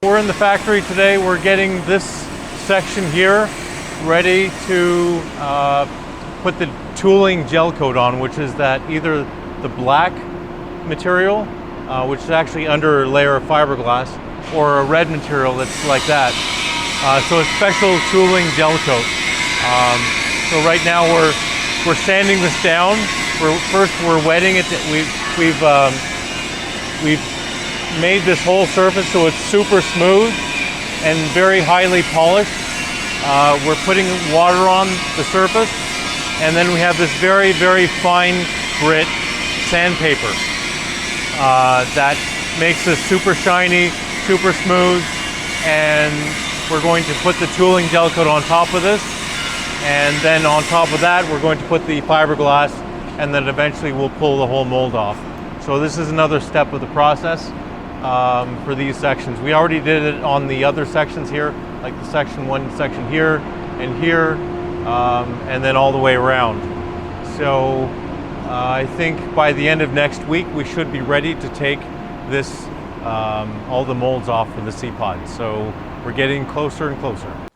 We're in the factory today. We're getting this section here ready to put the tooling gel coat on, which is that either the black material, which is actually under a layer of fiberglass, or a red material that's like that. So it's special tooling gel coat. So right now we're sanding this down. First we're wetting it. We've made this whole surface so it's super smooth and very highly polished. We're putting water on the surface, and then we have this very, very fine grit sandpaper that makes this super shiny, super smooth, and we're going to put the tooling gel coat on top of this, and then on top of that we're going to put the fiberglass, and then eventually we'll pull the whole mold off. So this is another step of the process for these sections. We already did it on the other sections here, like the section 1 section here and here, and then all the way around. So I think by the end of next week we should be ready to take this all the molds off for the SeaPod. So we're getting closer and closer.